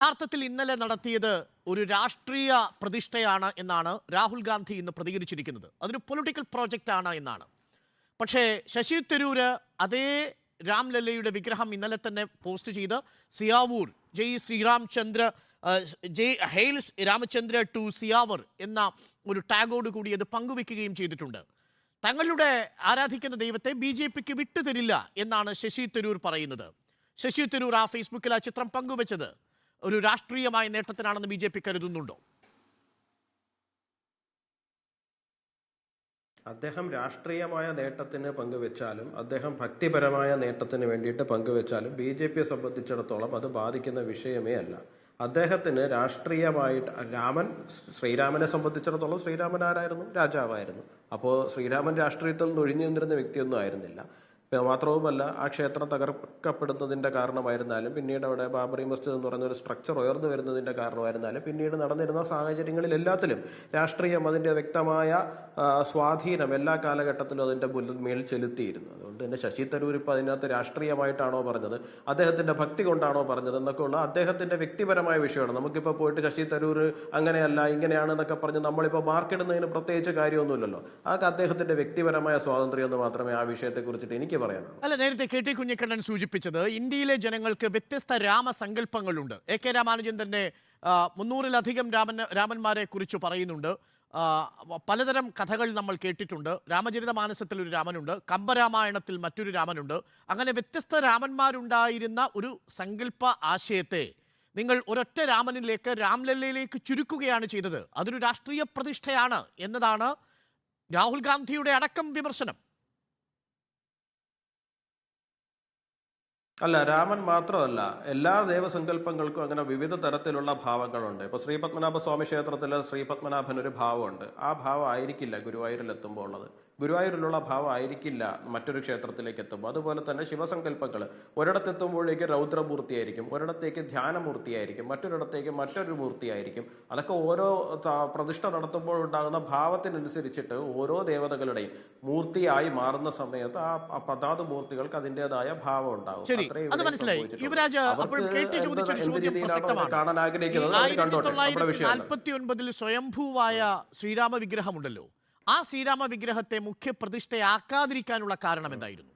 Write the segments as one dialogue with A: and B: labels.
A: യഥാർത്ഥത്തിൽ ഇന്നലെ നടത്തിയത് ഒരു രാഷ്ട്രീയ പ്രതിഷ്ഠയാണ് എന്നാണ് രാഹുൽ ഗാന്ധി ഇന്ന് പ്രതികരിച്ചിരിക്കുന്നത്. അതൊരു പൊളിറ്റിക്കൽ പ്രോജക്റ്റ് ആണ് എന്നാണ്. പക്ഷേ ശശി തരൂര് അതേ രാംലല്ലയുടെ വിഗ്രഹം ഇന്നലെ തന്നെ പോസ്റ്റ് ചെയ്ത് സിയാവൂർ ജയ് ശ്രീരാംചന്ദ്ര ജയ് ഹെയിൽ രാമചന്ദ്ര ടു സിയാവർ എന്ന ഒരു ടാഗോട് കൂടി അത് പങ്കുവെക്കുകയും ചെയ്തിട്ടുണ്ട്. തങ്ങളുടെ ആരാധിക്കുന്ന ദൈവത്തെ BJPക്ക് വിട്ടുതരില്ല എന്നാണ് ശശി തരൂർ പറയുന്നത്. ശശി തരൂർ ആ ഫേസ്ബുക്കിൽ ആ ചിത്രം പങ്കുവെച്ചത് ഒരു രാഷ്ട്രീയമായ നേട്ടത്തിനാണെന്ന് BJP കരുതുന്നുണ്ടോ?
B: അദ്ദേഹം രാഷ്ട്രീയമായ നേട്ടത്തിന് പങ്കുവെച്ചാലും അദ്ദേഹം ഭക്തിപരമായ നേട്ടത്തിന് വേണ്ടിയിട്ട് പങ്കുവെച്ചാലും BJPയെ സംബന്ധിച്ചിടത്തോളം അത് ബാധിക്കുന്ന വിഷയമേ അല്ല. അദ്ദേഹത്തിന് രാഷ്ട്രീയമായിട്ട് ശ്രീരാമനെ സംബന്ധിച്ചിടത്തോളം ശ്രീരാമൻ ആരായിരുന്നു? രാജാവായിരുന്നു. അപ്പോൾ ശ്രീരാമൻ രാഷ്ട്രീയത്തിൽ നിന്ന് ഒഴിഞ്ഞു നിന്നിരുന്ന വ്യക്തിയൊന്നും ആയിരുന്നില്ല. മാത്രവുമല്ല, ആ ക്ഷേത്രം തകർക്കപ്പെടുന്നതിന്റെ കാരണമായിരുന്നാലും പിന്നീട് അവിടെ ബാബറി മസ്ജിദ് എന്ന് പറയുന്ന ഒരു സ്ട്രക്ചർ ഉയർന്നു വരുന്നതിന്റെ കാരണമായിരുന്നാലും പിന്നീട് നടന്നിരുന്ന സാഹചര്യങ്ങളിൽ എല്ലാത്തിലും രാഷ്ട്രീയം അതിന്റെ വ്യക്തമായ സ്വാധീനം എല്ലാ കാലഘട്ടത്തിലും അതിന്റെ മേൽ ചെലുത്തിയിരുന്നു. അതുകൊണ്ട് തന്നെ ശശി തരൂർ ഇപ്പോൾ അതിനകത്ത് രാഷ്ട്രീയമായിട്ടാണോ പറഞ്ഞത്, അദ്ദേഹത്തിന്റെ ഭക്തി കൊണ്ടാണോ പറഞ്ഞത് എന്നൊക്കെ ഉള്ള അദ്ദേഹത്തിന്റെ വ്യക്തിപരമായ വിഷയമാണ്. നമുക്കിപ്പോൾ പോയിട്ട് ശശി തരൂർ അങ്ങനെയല്ല ഇങ്ങനെയാണ് എന്നൊക്കെ പറഞ്ഞ് നമ്മളിപ്പോൾ മാർക്കിടുന്നതിന് പ്രത്യേകിച്ച് കാര്യമൊന്നുമില്ലല്ലോ. ആ അദ്ദേഹത്തിന്റെ വ്യക്തിപരമായ സ്വാതന്ത്ര്യം എന്ന് മാത്രമേ ആ വിഷയത്തെ കുറിച്ചിട്ട് എനിക്ക് പറയാനുള്ളൂ.
A: അല്ല, നേരത്തെ KT കുഞ്ഞിക്കണ്ണൻ സൂചിപ്പിച്ചത് ഇന്ത്യയിലെ ജനങ്ങൾക്ക് വ്യത്യസ്ത രാമസങ്കല്പങ്ങളുണ്ട്. AK രാമാനുജൻ തന്നെ 300-ലധികം രാമന്മാരെ കുറിച്ച് പറയുന്നുണ്ട്. പലതരം കഥകൾ നമ്മൾ കേട്ടിട്ടുണ്ട്. രാമചരിതമാനസത്തിൽ ഒരു രാമനുണ്ട്, കമ്പരാമായണത്തിൽ മറ്റൊരു രാമനുണ്ട്. അങ്ങനെ വ്യത്യസ്ത രാമന്മാരുണ്ടായിരുന്ന ഒരു സങ്കല്പ ആശയത്തെ നിങ്ങൾ ഒരൊറ്റ രാമനിലേക്ക്, രാംലല്ലയിലേക്ക് ചുരുക്കുകയാണ് ചെയ്തത്. അതൊരു രാഷ്ട്രീയ പ്രതിഷ്ഠയാണ് എന്നതാണ് രാഹുൽ ഗാന്ധിയുടെ അടക്കം വിമർശനം.
B: അല്ല, രാമൻ മാത്രമല്ല, എല്ലാ ദേവസങ്കല്പങ്ങൾക്കും അങ്ങനെ വിവിധ തരത്തിലുള്ള ഭാവങ്ങളുണ്ട്. ഇപ്പൊ ശ്രീപത്മനാഭ സ്വാമി ക്ഷേത്രത്തിൽ ശ്രീപത്മനാഭൻ ഒരു ഭാവമുണ്ട്. ആ ഭാവം ആയിരിക്കില്ല ഗുരുവായൂരിൽ എത്തുമ്പോൾ ഉള്ളത്. ഗുരുവായൂരിലുള്ള ഭാവം ആയിരിക്കില്ല മറ്റൊരു ക്ഷേത്രത്തിലേക്ക് എത്തുമ്പോൾ. അതുപോലെ തന്നെ ശിവസങ്കല്പങ്ങൾ ഒരിടത്തെത്തുമ്പോഴേക്ക് രൗദ്രമൂർത്തിയായിരിക്കും, ഒരിടത്തേക്ക് ധ്യാനമൂർത്തിയായിരിക്കും, മറ്റൊരിടത്തേക്ക് മറ്റൊരു മൂർത്തിയായിരിക്കും. അതൊക്കെ ഓരോ പ്രതിഷ്ഠ നടത്തുമ്പോൾ ഉണ്ടാകുന്ന ഭാവത്തിനനുസരിച്ചിട്ട് ഓരോ ദേവതകളുടെയും മൂർത്തിയായി മാറുന്ന സമയത്ത് ആ പതാത് മൂർത്തികൾക്ക് അതിൻ്റെതായ ഭാവം ഉണ്ടാകും. കാണാൻ ആഗ്രഹിക്കുന്നത്
A: സ്വയംഭൂവായ ശ്രീരാമ വിഗ്രഹമുണ്ടല്ലോ, ആ ശ്രീരാമ വിഗ്രഹത്തെ മുഖ്യപ്രതിഷ്ഠയാക്കാതിരിക്കാനുള്ള കാരണം എന്തായിരുന്നു?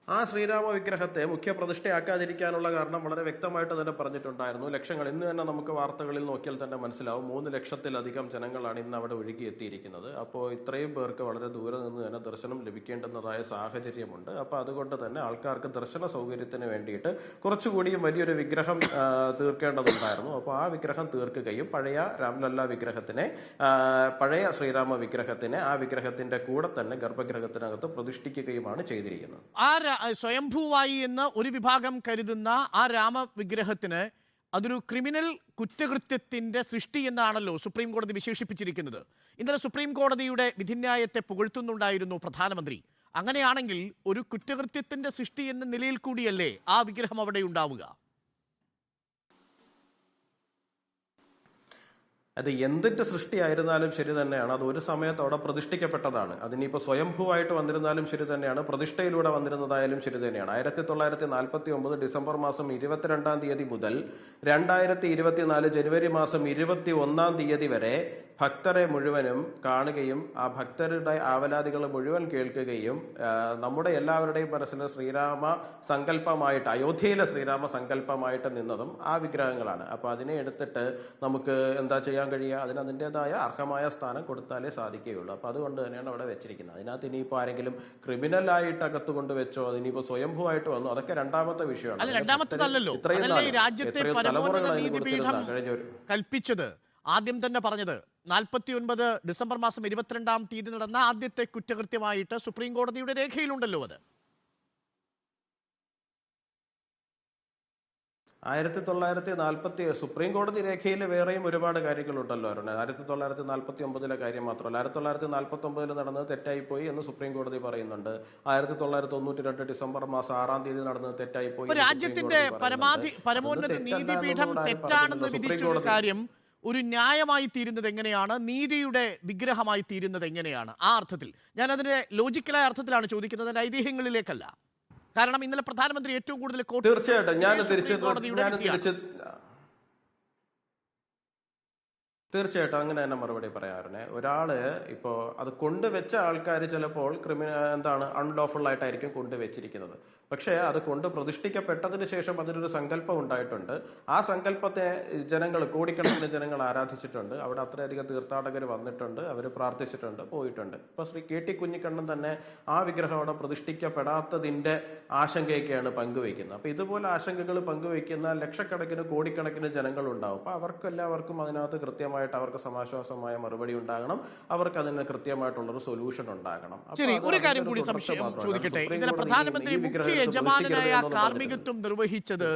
B: ആ ശ്രീരാമ വിഗ്രഹത്തെ മുഖ്യപ്രതിഷ്ഠയാക്കാതിരിക്കാനുള്ള കാരണം വളരെ വ്യക്തമായിട്ട് തന്നെ പറഞ്ഞിട്ടുണ്ടായിരുന്നു. ലക്ഷങ്ങൾ, ഇന്ന് തന്നെ നമുക്ക് വാർത്തകളിൽ നോക്കിയാൽ തന്നെ മനസ്സിലാവും, 3 ലക്ഷത്തിലധികം ജനങ്ങളാണ് ഇന്ന് അവിടെ ഒഴുകിയെത്തിയിരിക്കുന്നത്. അപ്പോൾ ഇത്രയും പേർക്ക് വളരെ ദൂരെ നിന്ന് തന്നെ ദർശനം ലഭിക്കേണ്ടുന്നതായ സാഹചര്യമുണ്ട്. അപ്പോൾ അതുകൊണ്ട് തന്നെ ആൾക്കാർക്ക് ദർശന സൗകര്യത്തിന് വേണ്ടിയിട്ട് കുറച്ചുകൂടിയും വലിയൊരു വിഗ്രഹം തീർക്കേണ്ടതുണ്ടായിരുന്നു. അപ്പോൾ ആ വിഗ്രഹം തീർക്കുകയും പഴയ രാംലല്ല വിഗ്രഹത്തിനെ, പഴയ ശ്രീരാമ വിഗ്രഹത്തിനെ ആ വിഗ്രഹത്തിന്റെ കൂടെ തന്നെ ഗർഭഗൃഹത്തിനകത്ത് പ്രതിഷ്ഠിക്കുകയുമാണ് ചെയ്തിരിക്കുന്നത്.
A: സ്വയംഭൂവായി എന്ന് ഒരു വിഭാഗം കരുതുന്ന ആ രാമവിഗ്രഹത്തിന് അതൊരു ക്രിമിനൽ കുറ്റകൃത്യത്തിന്റെ സൃഷ്ടി എന്നാണല്ലോ സുപ്രീം കോടതി വിശേഷിപ്പിച്ചിരിക്കുന്നത്. ഇന്നലെ സുപ്രീം കോടതിയുടെ വിധിന്യായത്തെ പുകഴ്ത്തുന്നുണ്ടായിരുന്നു പ്രധാനമന്ത്രി. അങ്ങനെയാണെങ്കിൽ ഒരു കുറ്റകൃത്യത്തിന്റെ സൃഷ്ടി എന്ന നിലയിൽ കൂടിയല്ലേ ആ വിഗ്രഹം അവിടെ ഉണ്ടാവുക?
B: അത് എന്തിന്റെ സൃഷ്ടിയായിരുന്നാലും ശരി തന്നെയാണ്. അത് ഒരു സമയത്ത് അവിടെ പ്രതിഷ്ഠിക്കപ്പെട്ടതാണ്. അതിനിപ്പോൾ സ്വയംഭൂവായിട്ട് വന്നിരുന്നാലും ശരി തന്നെയാണ്, പ്രതിഷ്ഠയിലൂടെ വന്നിരുന്നതായാലും ശരി തന്നെയാണ്. 1949 ഡിസംബർ മാസം 22-ാം തീയതി മുതൽ 2024 ജനുവരി മാസം 21-ാം തീയതി വരെ ഭക്തരെ മുഴുവനും കാണുകയും ആ ഭക്തരുടെ ആവലാതികൾ മുഴുവൻ കേൾക്കുകയും നമ്മുടെ എല്ലാവരുടെയും മനസ്സിൽ ശ്രീരാമ സങ്കല്പമായിട്ട്, അയോധ്യയിലെ ശ്രീരാമ സങ്കല്പമായിട്ട് നിന്നതും ആ വിഗ്രഹങ്ങളാണ്. അപ്പൊ അതിനെ എടുത്തിട്ട് നമുക്ക് എന്താ ചെയ്യാൻ കഴിയുക? അതിന് അതിൻ്റെതായ അർഹമായ സ്ഥാനം കൊടുത്താലേ സാധിക്കുകയുള്ളൂ. അപ്പൊ അതുകൊണ്ട് തന്നെയാണ് അവിടെ വെച്ചിരിക്കുന്നത്. അതിനകത്ത് ഇനിയിപ്പോൾ ആരെങ്കിലും ക്രിമിനലായിട്ട് അകത്ത് കൊണ്ട് വെച്ചോ, അതിനിപ്പോൾ സ്വയംഭൂവായിട്ട് വന്നു, അതൊക്കെ രണ്ടാമത്തെ വിഷയമാണ്.
A: ഇത്രയും തലമുറകൾ കൽപ്പിച്ചത് ആദ്യം തന്നെ പറഞ്ഞത് 49 ഡിസംബർ മാസം 22-ാം തീയതി നടന്ന ആദ്യത്തെ കുറ്റകൃത്യമായിട്ട് സുപ്രീം കോടതിയുടെ രേഖയിലുണ്ടല്ലോ. അത്
B: 1940 സുപ്രീം കോടതി രേഖയിൽ വേറെയും ഒരുപാട് കാര്യങ്ങളുണ്ടല്ലോ. 1949 കാര്യം മാത്രമല്ല, 1949 നടന്നത് തെറ്റായിപ്പോയി എന്ന് സുപ്രീം കോടതി പറയുന്നുണ്ട്. 1992 ഡിസംബർ മാസം 6-ാം തീയതി നടന്നത് തെറ്റായിപ്പോയി.
A: രാജ്യത്തിന്റെ പരമോന്നത നീതിപീഠം തെറ്റാണെന്ന് വിധിച്ചൊരു കാര്യം ഒരു ന്യായമായി തീരുന്നത് എങ്ങനെയാണ്? നീതിയുടെ വിഗ്രഹമായി തീരുന്നത് എങ്ങനെയാണ്? ആ അർത്ഥത്തിൽ ഞാൻ അതിന്റെ ലോജിക്കലായ അർത്ഥത്തിലാണ് ചോദിക്കുന്നത്, ഐതിഹ്യങ്ങളിലേക്കല്ല. കാരണം ഇന്നലെ പ്രധാനമന്ത്രി ഏറ്റവും കൂടുതൽ
B: തീർച്ചയായിട്ടും ഞാൻ
A: കോടതിയുടെ വിധിയാണ്.
B: തീർച്ചയായിട്ടും അങ്ങനെ തന്നെ മറുപടി പറയാറുണ്ട്. ഒരാള് ഇപ്പോൾ അത് കൊണ്ടുവച്ച ആൾക്കാർ ചിലപ്പോൾ എന്താണ് അൺലോഫുൾ ആയിട്ടായിരിക്കും കൊണ്ടുവച്ചിരിക്കുന്നത്. പക്ഷേ അത് കൊണ്ട് പ്രതിഷ്ഠിക്കപ്പെട്ടതിന് ശേഷം അതിനൊരു സങ്കല്പം ഉണ്ടായിട്ടുണ്ട്. ആ സങ്കല്പത്തെ ജനങ്ങൾ, കോടിക്കണക്കിന് ജനങ്ങൾ ആരാധിച്ചിട്ടുണ്ട്. അവിടെ അത്രയധികം തീർത്ഥാടകർ വന്നിട്ടുണ്ട്, അവർ പ്രാർത്ഥിച്ചിട്ടുണ്ട്, പോയിട്ടുണ്ട്. ഇപ്പൊ ശ്രീ കെ ടി കുഞ്ഞിക്കണ്ണൻ തന്നെ ആ വിഗ്രഹം അവിടെ പ്രതിഷ്ഠിക്കപ്പെടാത്തതിന്റെ ആശങ്കയൊക്കെയാണ് പങ്കുവയ്ക്കുന്നത്. അപ്പൊ ഇതുപോലെ ആശങ്കകൾ പങ്കുവയ്ക്കുന്ന ലക്ഷക്കണക്കിന് കോടിക്കണക്കിന് ജനങ്ങൾ ഉണ്ടാവും. അപ്പൊ അവർക്കെല്ലാവർക്കും അതിനകത്ത് കൃത്യമായിട്ട് അവർക്ക് സമാശ്വാസമായ മറുപടി ഉണ്ടാകണം, അവർക്ക് അതിന് കൃത്യമായിട്ടുള്ളൊരു സൊല്യൂഷൻ ഉണ്ടാകണം.
A: ശരി, ഒരു കാര്യം കൂടി സംശയം ചോദിക്കട്ടെ. ഇന്നലെ പ്രധാനമന്ത്രി മുഖ്യ യജമാനായ കാർമ്മികത്വം നിർവഹിച്ചത്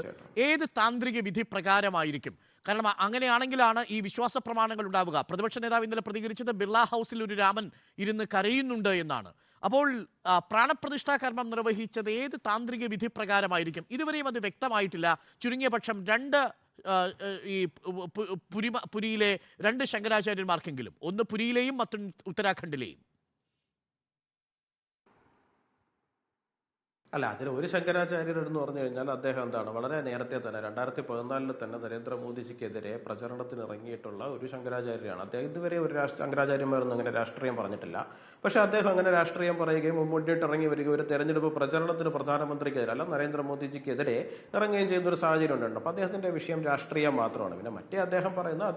A: ഏത് താന്ത്രിക വിധി പ്രകാരമായിരിക്കും? കാരണം അങ്ങനെയാണെങ്കിലാണ് ഈ വിശ്വാസ പ്രമാണങ്ങൾ ഉണ്ടാവുക. പ്രതിപക്ഷ നേതാവ് ഇന്നലെ പ്രതികരിച്ചത് ബിർള ഹൗസിൽ ഒരു രാമൻ ഇരുന്ന് കരയുന്നുണ്ട് എന്നാണ്. അപ്പോൾ പ്രാണപ്രതിഷ്ഠാ കർമ്മം നിർവഹിച്ചത് ഏത് താന്ത്രിക വിധി പ്രകാരമായിരിക്കും? ഇതുവരെയും അത് വ്യക്തമായിട്ടില്ല. ചുരുങ്ങിയ പക്ഷം ഈ പുരിയിലെ 2 ശങ്കരാചാര്യന്മാർക്കെങ്കിലും, ഒന്ന് പുരിയിലെയും മറ്റൊന്ന് ഉത്തരാഖണ്ഡിലെയും.
B: അല്ല, അതിൽ ഒരു ശങ്കരാചാര്യർ എന്ന് പറഞ്ഞു കഴിഞ്ഞാൽ അദ്ദേഹം എന്താണ് വളരെ നേരത്തെ തന്നെ 2014 തന്നെ നരേന്ദ്രമോദിജിക്കെതിരെ പ്രചരണത്തിന് ഇറങ്ങിയിട്ടുള്ള ഒരു ശങ്കരാചാര്യരാണ്. അദ്ദേഹം ഇതുവരെ ഒരു ശങ്കരാചാര്യന്മാരൊന്നും അങ്ങനെ രാഷ്ട്രീയം പറഞ്ഞിട്ടില്ല. പക്ഷെ അദ്ദേഹം അങ്ങനെ രാഷ്ട്രീയം പറയുകയും മുന്നിട്ട് ഇറങ്ങി വരികയും ഒരു തെരഞ്ഞെടുപ്പ് പ്രചരണത്തിന് പ്രധാനമന്ത്രിക്കെതിരെ അല്ല നരേന്ദ്രമോദിജിക്കെതിരെ ഇറങ്ങുകയും ചെയ്യുന്ന ഒരു സാഹചര്യം ഉണ്ടായിരുന്നു. അപ്പൊ അദ്ദേഹത്തിന്റെ വിഷയം രാഷ്ട്രീയം മാത്രമാണ്. പിന്നെ മറ്റേ അദ്ദേഹം പറയുന്ന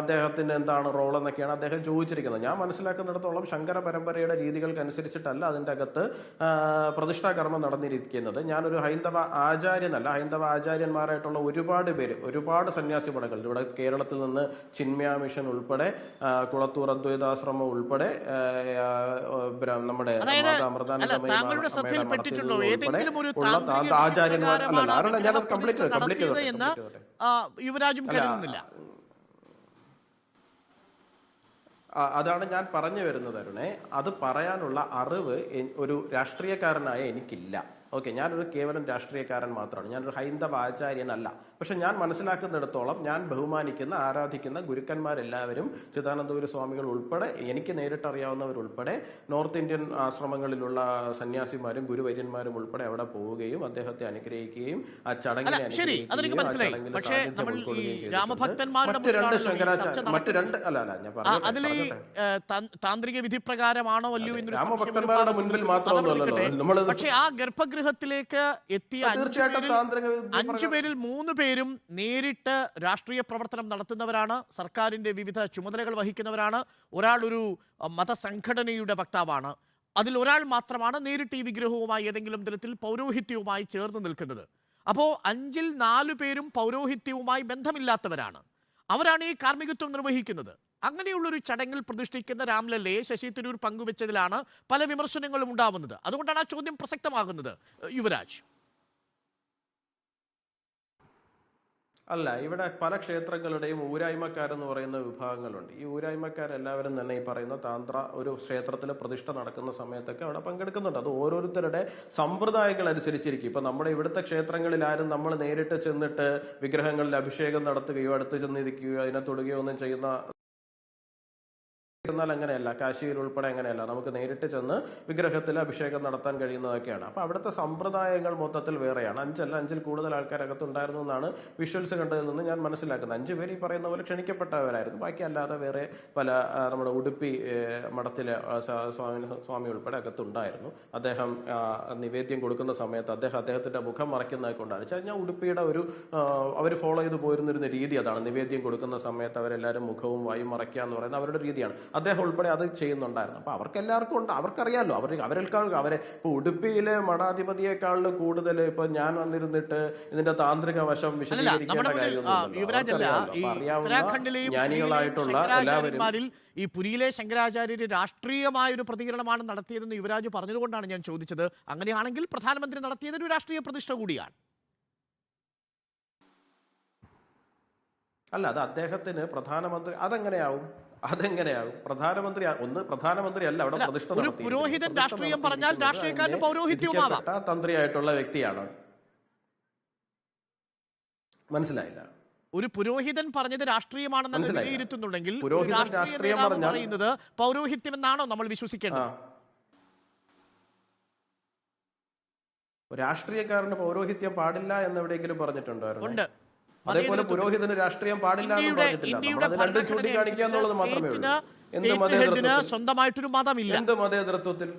B: അദ്ദേഹത്തിന് എന്താണ് റോൾ എന്നൊക്കെയാണ് അദ്ദേഹം ചോദിച്ചിരിക്കുന്നത്. ഞാൻ മനസ്സിലാക്കുന്നിടത്തോളം ശങ്കര പരമ്പരയുടെ രീതികൾക്കനുസരിച്ചിട്ടല്ല അതിന്റെ അകത്ത് പ്രതിഷ്ഠാ കർമ്മം നടന്നിരിക്കുന്നത്. ഞാനൊരു ഹൈന്ദവ ആചാര്യനല്ല. ഹൈന്ദവ ആചാര്യന്മാരായിട്ടുള്ള ഒരുപാട് പേര്, ഒരുപാട് സന്യാസി പടകൾ ഇവിടെ കേരളത്തിൽ നിന്ന് ചിന്മയ മിഷൻ ഉൾപ്പെടെ, കുളത്തൂർ അദ്വൈതാശ്രമം ഉൾപ്പെടെ, നമ്മുടെ ആചാര്യന്മാർ ഞാനത് കംപ്ലീറ്റ്
A: യുവരാജും കരുതുന്നില്ല.
B: അതാണ് ഞാൻ പറഞ്ഞു വരുന്നത് അരുണേ. അത് പറയാനുള്ള അറിവ് ഒരു രാഷ്ട്രീയക്കാരനായ എനിക്കില്ല. ഓക്കെ, ഞാനൊരു കേവലം രാഷ്ട്രീയക്കാരൻ മാത്രമാണ്. ഞാനൊരു ഹൈന്ദവ ആചാര്യനല്ല. പക്ഷെ ഞാൻ മനസ്സിലാക്കുന്നിടത്തോളം ഞാൻ ബഹുമാനിക്കുന്ന, ആരാധിക്കുന്ന ഗുരുക്കന്മാരെല്ലാവരും, ചിദാനന്ദപുരി സ്വാമികൾ ഉൾപ്പെടെ, എനിക്ക് നേരിട്ടറിയാവുന്നവരുൾപ്പെടെ, നോർത്ത് ഇന്ത്യൻ ആശ്രമങ്ങളിലുള്ള സന്യാസിമാരും ഗുരുവര്യന്മാരും ഉൾപ്പെടെ അവിടെ പോവുകയും അദ്ദേഹത്തെ അനുഗ്രഹിക്കുകയും ആ ചടങ്ങിനെ
A: താന്ത്രിക വിധി പ്രകാരമാണോ അല്ലയോ
B: രാമഭക്തന്മാരുടെ മുൻപിൽ മാത്രമൊന്നുമല്ലോ.
A: പക്ഷേ ആ ഗർഭഗൃഹത്തിലേക്ക് എത്തിയ 5 പേരിൽ 3 പേരും നേരിട്ട് രാഷ്ട്രീയ പ്രവർത്തനം നടത്തുന്നവരാണ്, സർക്കാരിന്റെ വിവിധ ചുമതലകൾ വഹിക്കുന്നവരാണ്. ഒരാൾ ഒരു മതസംഘടനയുടെ വക്താവാണ്. അതിൽ ഒരാൾ മാത്രമാണ് നേരിട്ട് ഈ വിഗ്രഹവുമായി ഏതെങ്കിലും തരത്തിൽ പൗരോഹിത്യവുമായി ചേർന്ന് നിൽക്കുന്നത്. അപ്പോൾ 5-ൽ 4 പേരും പൗരോഹിത്യവുമായി ബന്ധമില്ലാത്തവരാണ്. അവരാണ് ഈ കാർമ്മികത്വം നിർവഹിക്കുന്നത്. അങ്ങനെയുള്ളൊരു ചടങ്ങിൽ പ്രതിഷ്ഠിക്കുന്ന രാംലല്ലയെ ശശി തരൂർ പങ്കുവെച്ചതിലാണ് പല വിമർശനങ്ങളും ഉണ്ടാവുന്നത്. അതുകൊണ്ടാണ് ആ ചോദ്യം പ്രസക്തമാകുന്നത്. യുവരാജ്,
B: അല്ല, ഇവിടെ പല ക്ഷേത്രങ്ങളുടെയും ഊരായ്മക്കാരെന്ന് പറയുന്ന വിഭാഗങ്ങളുണ്ട്. ഈ ഊരായ്മക്കാരെല്ലാവരും തന്നെ ഈ പറയുന്ന ഒരു ക്ഷേത്രത്തിൽ പ്രതിഷ്ഠ നടക്കുന്ന സമയത്തൊക്കെ അവിടെ പങ്കെടുക്കുന്നുണ്ട്. അത് ഓരോരുത്തരുടെ സമ്പ്രദായങ്ങൾ അനുസരിച്ചിരിക്കും. ഇപ്പൊ നമ്മുടെ ഇവിടുത്തെ ക്ഷേത്രങ്ങളിൽ ആരും നമ്മൾ നേരിട്ട് ചെന്നിട്ട് വിഗ്രഹങ്ങളിൽ അഭിഷേകം നടത്തുകയോ അടുത്ത് ചെന്നിരിക്കുകയോ അതിനെ തൊടുകയോ ഒന്നും ചെയ്യുന്ന എന്നാൽ അങ്ങനെയല്ല. കാശിയിൽ ഉൾപ്പെടെ അങ്ങനെയല്ല. നമുക്ക് നേരിട്ട് ചെന്ന് വിഗ്രഹത്തിൽ അഭിഷേകം നടത്താൻ കഴിയുന്നതൊക്കെയാണ്. അപ്പൊ അവിടുത്തെ സമ്പ്രദായങ്ങൾ മൊത്തത്തിൽ വേറെയാണ്. 5-ൽ കൂടുതൽ ആൾക്കാരകത്തുണ്ടായിരുന്നു എന്നാണ് വിഷ്വൽസ് കണ്ടതിൽ നിന്ന് ഞാൻ മനസ്സിലാക്കുന്നത്. 5 പേര് ഈ പറയുന്ന പോലെ ക്ഷണിക്കപ്പെട്ടവരായിരുന്നു. ബാക്കി അല്ലാതെ വേറെ പല നമ്മുടെ ഉടുപ്പി മഠത്തിലെ സ്വാമി ഉൾപ്പെടെ അകത്തുണ്ടായിരുന്നു. അദ്ദേഹം നിവേദ്യം കൊടുക്കുന്ന സമയത്ത് അദ്ദേഹത്തിന്റെ മുഖം മറയ്ക്കുന്നതൊക്കെ കൊണ്ടാണ്. ഞാൻ ഉടുപ്പിയുടെ അവർ ഫോളോ ചെയ്ത് പോയിരുന്നിരുന്ന രീതി അതാണ്. നിവേദ്യം കൊടുക്കുന്ന സമയത്ത് അവരെല്ലാവരും മുഖവും വായും മറയ്ക്കുക എന്ന് പറയുന്നത് അവരുടെ രീതിയാണ്. അദ്ദേഹം ഉൾപ്പെടെ അത് ചെയ്യുന്നുണ്ടായിരുന്നു. അപ്പൊ അവർക്കെല്ലാവർക്കും ഉണ്ട്, അവർക്കറിയാമല്ലോ. അവരെ ഇപ്പൊ ഉടുപ്പിയിലെ മഠാധിപതിയെക്കാളിൽ കൂടുതൽ ഇപ്പൊ ഞാൻ വന്നിരുന്നിട്ട് ഇതിന്റെ താന്ത്രിക വശം വിശദീകരിക്കേണ്ട കാര്യമൊന്നുമില്ല. ജ്ഞാനികളായിട്ടുള്ള എല്ലാവരും
A: ഈ പുരിയിലെ ശങ്കരാചാര്യര് രാഷ്ട്രീയമായ ഒരു പ്രതികരണമാണ് നടത്തിയതെന്ന് യുവരാജ് പറഞ്ഞതുകൊണ്ടാണ് ഞാൻ ചോദിച്ചത്. അങ്ങനെയാണെങ്കിൽ പ്രധാനമന്ത്രി നടത്തിയത് ഒരു രാഷ്ട്രീയ പ്രതിഷ്ഠ കൂടിയാണ്.
B: അല്ല, അത് അദ്ദേഹത്തിന് പ്രധാനമന്ത്രി അതെങ്ങനെയാവും? പ്രധാനമന്ത്രി അല്ല അവിടെ പ്രതിഷ്ഠ നടത്തി.
A: പുരോഹിതൻ രാഷ്ട്രീയം പറഞ്ഞാൽ രാഷ്ട്രീയക്കാരന് പൗരോഹിത്യവുമാവാം.
B: തന്ത്രിയായിട്ടുള്ള വ്യക്തിയാണ്. മനസ്സിലായില്ല.
A: ഒരു പുരോഹിതൻ പറഞ്ഞത് രാഷ്ട്രീയമാണെന്ന് വിലയിരുത്തുന്നുണ്ടെങ്കിൽ
B: രാഷ്ട്രീയം
A: പറയുന്നത് പൗരോഹിത്യം എന്നാണോ നമ്മൾ വിശ്വസിക്കേണ്ടത്?
B: രാഷ്ട്രീയക്കാരന് പൗരോഹിത്യം പാടില്ല എന്ന് എവിടെയെങ്കിലും പറഞ്ഞിട്ടുണ്ടോ?
A: ഉണ്ട്.
B: അതേപോലെ പുരോഹിതന് രാഷ്ട്രീയം പാടില്ല എന്ന് പറഞ്ഞിട്ടില്ല. നമ്മൾ അത് രണ്ടും ചൂണ്ടിക്കാണിക്കുക എന്നുള്ളത് മാത്രമേ ഉള്ളൂ. എന്ത് മതേതരത്വത്തിൽ?
A: സ്വന്തമായിട്ടൊരു മതമില്ല.
B: എന്ത് മതേതരത്വത്തിൽ?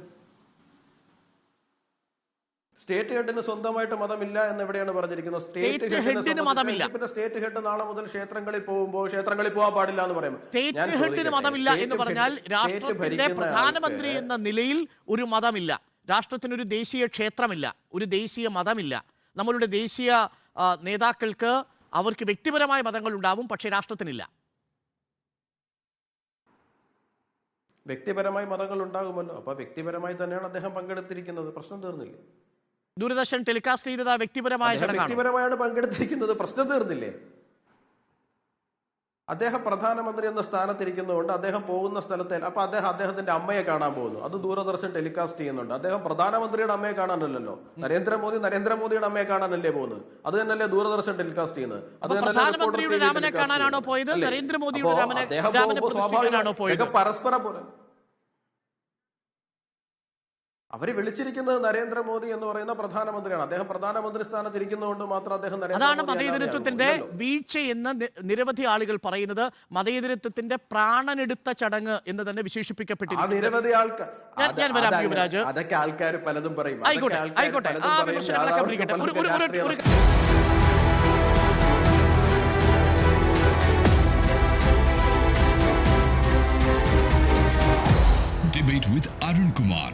B: സ്റ്റേറ്റ് ഹെഡിന് സ്വന്തമായിട്ട് മതമില്ല എന്ന് എവിടെയാണ് പറഞ്ഞിരിക്കുന്നത്? സ്റ്റേറ്റ് ഹെഡിന് മതമില്ല. പിന്നെ സ്റ്റേറ്റ് ഹെഡ് നാളെ മുതൽ ക്ഷേത്രങ്ങളിൽ പോകുമ്പോൾ ക്ഷേത്രങ്ങളിൽ പോകാൻ പാടില്ല എന്ന് പറയും.
A: സ്റ്റേറ്റ് ഹെഡിന് മതമില്ല എന്ന് പറഞ്ഞാൽ രാഷ്ട്രത്തിന്റെ പ്രധാനമന്ത്രി എന്ന നിലയിൽ ഒരു മതമില്ല. രാഷ്ട്രത്തിനൊരു ദേശീയ ക്ഷേത്രമില്ല, ഒരു ദേശീയ മതമില്ല. നമ്മളുടെ ദേശീയ നേതാക്കൾക്ക് അവർക്ക് വ്യക്തിപരമായ മതങ്ങൾ ഉണ്ടാവും, പക്ഷേ രാഷ്ട്രത്തിനില്ല.
B: വ്യക്തിപരമായി മതങ്ങൾ ഉണ്ടാകുമല്ലോ. അപ്പൊ വ്യക്തിപരമായി തന്നെയാണ് അദ്ദേഹം പങ്കെടുത്തിരിക്കുന്നത്. പ്രശ്നം തീർന്നില്ലേ?
A: ദൂരദർശൻ ടെലികാസ്റ്റ് ചെയ്തത് വ്യക്തിപരമായ
B: വ്യക്തിപരമായാണ് പങ്കെടുത്തിരിക്കുന്നത്. പ്രശ്നം തീർന്നില്ലേ? അദ്ദേഹം പ്രധാനമന്ത്രി എന്ന സ്ഥാനത്തിരിക്കുന്നതുകൊണ്ട് അദ്ദേഹം പോകുന്ന സ്ഥലത്തെ അപ്പൊ അദ്ദേഹത്തിന്റെ അമ്മയെ കാണാൻ പോകുന്നു. അത് ദൂരദർശൻ ടെലികാസ്റ്റ് ചെയ്യുന്നുണ്ട്. അദ്ദേഹം പ്രധാനമന്ത്രിയുടെ അമ്മയെ കാണാനല്ലോ, നരേന്ദ്രമോദിയുടെ അമ്മയെ കാണാനല്ലേ പോകുന്നത്. അത് തന്നെയല്ലേ ദൂരദർശൻ ടെലികാസ്റ്റ് ചെയ്യുന്നത്. അത് തന്നെയല്ലേ പരസ്പരം പോലെ അവര് വിളിച്ചിരിക്കുന്നത് നരേന്ദ്രമോദി എന്ന് പറയുന്ന പ്രധാനമന്ത്രിയാണ്. അദ്ദേഹം പ്രധാനമന്ത്രി സ്ഥാനത്തിരിക്കുന്നതുകൊണ്ട് മാത്രം അദ്ദേഹം
A: അതാണ് മതേതരത്വത്തിന്റെ വീഴ്ചയെന്ന് നിരവധി ആളുകൾ പറയുന്നത്. മതേതരത്വത്തിന്റെ പ്രാണനെടുത്ത ചടങ്ങ് എന്ന് തന്നെ വിശേഷിപ്പിക്കപ്പെട്ടിരിക്കുന്നു.
B: നിരവധി ആൾക്കാർ
A: ഞാൻ വരാം യുവരാജ്.
B: അതൊക്കെ ആൾക്കാർ പലതും പറയും.
A: ആയിക്കോട്ടെ ആ വിമർശനങ്ങളൊക്കെ പിടിക്കട്ടെ.
C: Debate with Arun Kumar.